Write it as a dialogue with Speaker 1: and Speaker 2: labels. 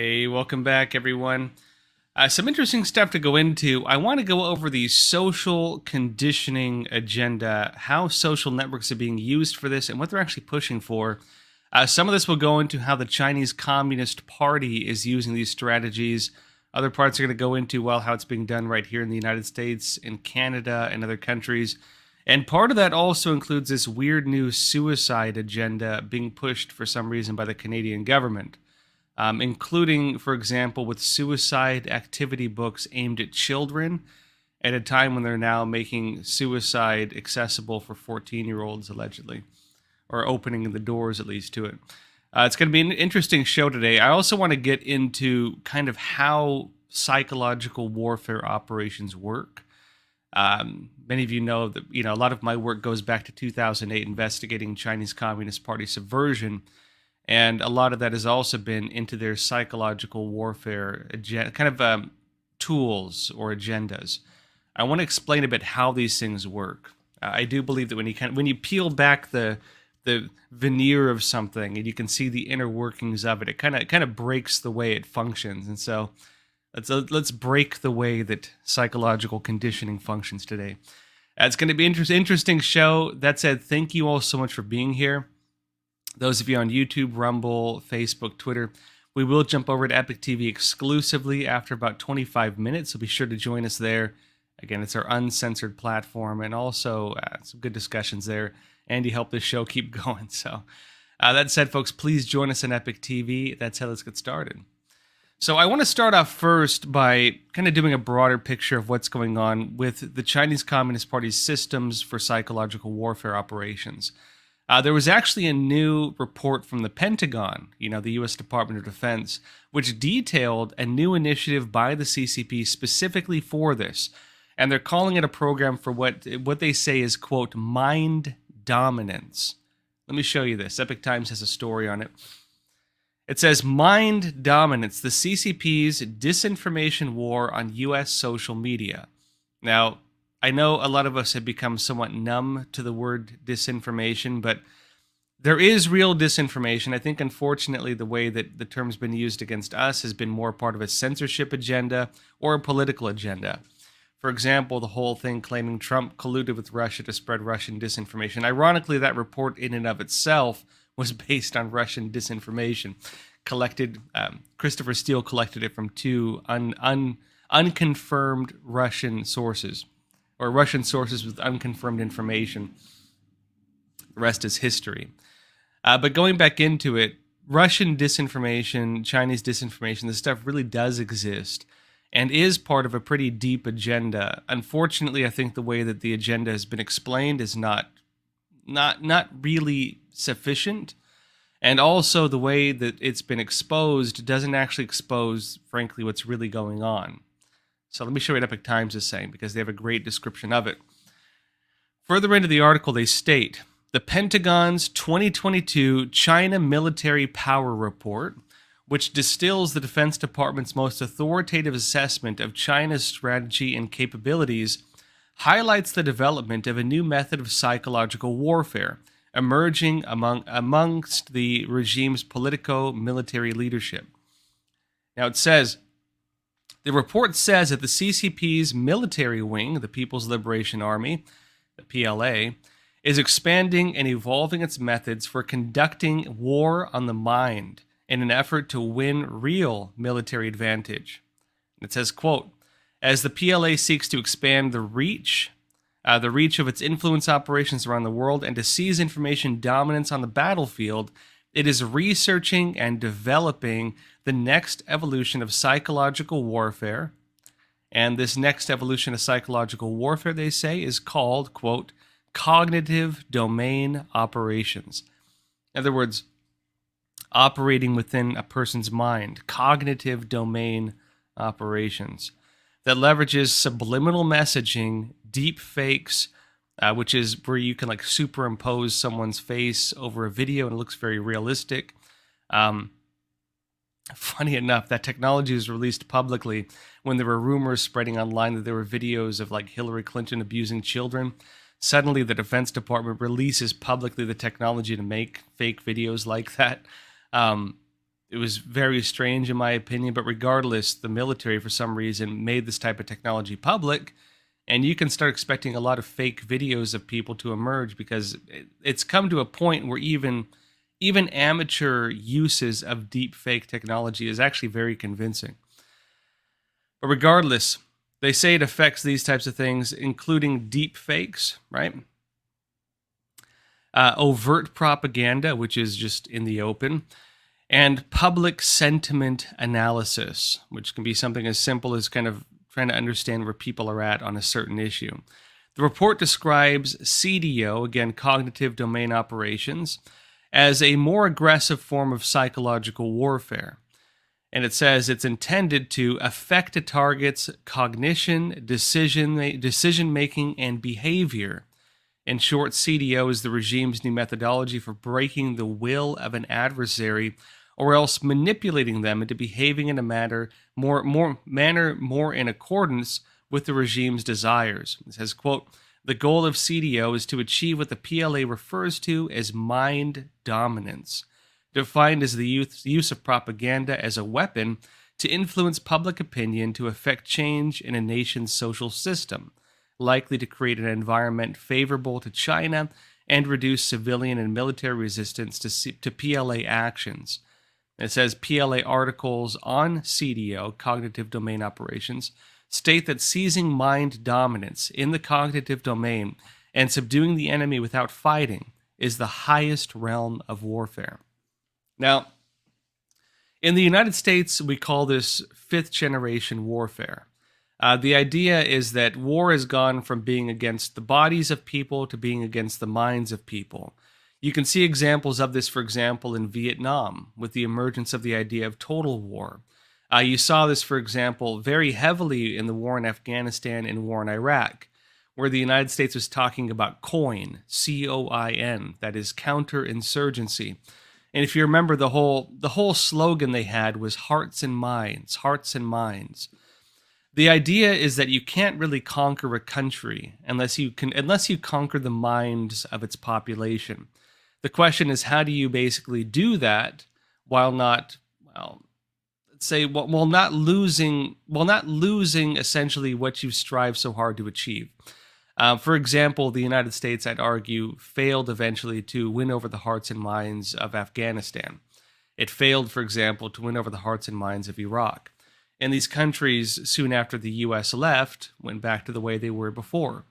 Speaker 1: Hey, welcome back, everyone. Some interesting stuff to go into. I want to go over the social conditioning agenda, how social networks are being used for this, and what they're actually pushing for. Some of this will go into how the Chinese Communist Party is using these strategies. Other parts are going to go into, well, how it's being done right here in the United States, in Canada, and other countries. And part of that also includes this weird new suicide agenda being pushed for some reason by the Canadian government. Including, for example, with suicide activity books aimed at children at a time when they're now making suicide accessible for 14-year-olds, allegedly, or opening the doors at least to it. It's going to be an interesting show today. I also want to get into kind of how psychological warfare operations work. Many of you know that a lot of my work goes back to 2008, investigating Chinese Communist Party subversion. And a lot of that has also been into their psychological warfare tools or agendas. I want to explain a bit how these things work. I do believe that when you peel back the veneer of something and you can see the inner workings of it, it kind of breaks the way it functions. And so let's break the way that psychological conditioning functions today. It's going to be an interesting show. That said, thank you all so much for being here. Those of you on YouTube, Rumble, Facebook, Twitter, we will jump over to Epic TV exclusively after about 25 minutes, so be sure to join us there. Again, it's our uncensored platform, and also some good discussions there. Andy helped this show keep going. So that said, folks, please join us on Epic TV. That's how let's get started. So I want to start off first by kind of doing a broader picture of what's going on with the Chinese Communist Party's systems for psychological warfare operations. There was actually a new report from the Pentagon, the U.S. Department of Defense, which detailed a new initiative by the CCP specifically for this. And they're calling it a program for what they say is, quote, mind dominance. Let me show you this. Epic Times has a story on it. It says, mind dominance, the CCP's disinformation war on U.S. social media. Now, I know a lot of us have become somewhat numb to the word disinformation, but there is real disinformation. I think, unfortunately, the way that the term's been used against us has been more part of a censorship agenda or a political agenda. For example, the whole thing claiming Trump colluded with Russia to spread Russian disinformation. Ironically, that report in and of itself was based on Russian disinformation. Christopher Steele collected it from two unconfirmed Russian sources, or Russian sources with unconfirmed information. The rest is history. But going back into it, Russian disinformation, Chinese disinformation, this stuff really does exist and is part of a pretty deep agenda. Unfortunately, I think the way that the agenda has been explained is not really sufficient. And also the way that it's been exposed doesn't actually expose, frankly, what's really going on. So let me show you what Epic Times is saying, because they have a great description of it. Further into the article, they state, the Pentagon's 2022 China Military Power Report, which distills the Defense Department's most authoritative assessment of China's strategy and capabilities, highlights the development of a new method of psychological warfare emerging amongst the regime's politico-military leadership. Now it says, the report says that the CCP's military wing, the People's Liberation Army, the PLA, is expanding and evolving its methods for conducting war on the mind in an effort to win real military advantage. And it says, quote, as the PLA seeks to expand the reach of its influence operations around the world and to seize information dominance on the battlefield, it is researching and developing the next evolution of psychological warfare. And this next evolution of psychological warfare, they say, is called, quote, cognitive domain operations. In other words, operating within a person's mind, cognitive domain operations that leverages subliminal messaging, deep fakes, which is where you can superimpose someone's face over a video and it looks very realistic. Funny enough, that technology was released publicly when there were rumors spreading online that there were videos of Hillary Clinton abusing children. Suddenly, the Defense Department releases publicly the technology to make fake videos like that. It was very strange in my opinion, but regardless, the military for some reason made this type of technology public, and you can start expecting a lot of fake videos of people to emerge because it's come to a point where even amateur uses of deep fake technology is actually very convincing. But regardless, they say it affects these types of things, including deep fakes, right? Overt propaganda, which is just in the open, and public sentiment analysis, which can be something as simple as kind of trying to understand where people are at on a certain issue. The report describes CDO, again, cognitive domain operations, as a more aggressive form of psychological warfare. And it says it's intended to affect a target's cognition, decision making, and behavior. In short, CDO is the regime's new methodology for breaking the will of an adversary or else manipulating them into behaving in a manner more in accordance with the regime's desires. It says, quote, the goal of CDO is to achieve what the PLA refers to as mind dominance, defined as the use of propaganda as a weapon to influence public opinion to affect change in a nation's social system, likely to create an environment favorable to China and reduce civilian and military resistance to PLA actions. It says PLA articles on CDO, cognitive domain operations, state that seizing mind dominance in the cognitive domain and subduing the enemy without fighting is the highest realm of warfare. Now, in the United States, we call this fifth generation warfare. The idea is that war has gone from being against the bodies of people to being against the minds of people. You can see examples of this, for example, in Vietnam, with the emergence of the idea of total war. You saw this, for example, very heavily in the war in Afghanistan and war in Iraq, where the United States was talking about COIN, C-O-I-N, that is counterinsurgency. And if you remember, the whole slogan they had was hearts and minds, hearts and minds. The idea is that you can't really conquer a country unless you conquer the minds of its population. The question is, how do you basically do that while not, while not losing essentially what you strive so hard to achieve? For example, the United States, I'd argue, failed eventually to win over the hearts and minds of Afghanistan. It failed, for example, to win over the hearts and minds of Iraq. And these countries, soon after the U.S. left, went back to the way they were before.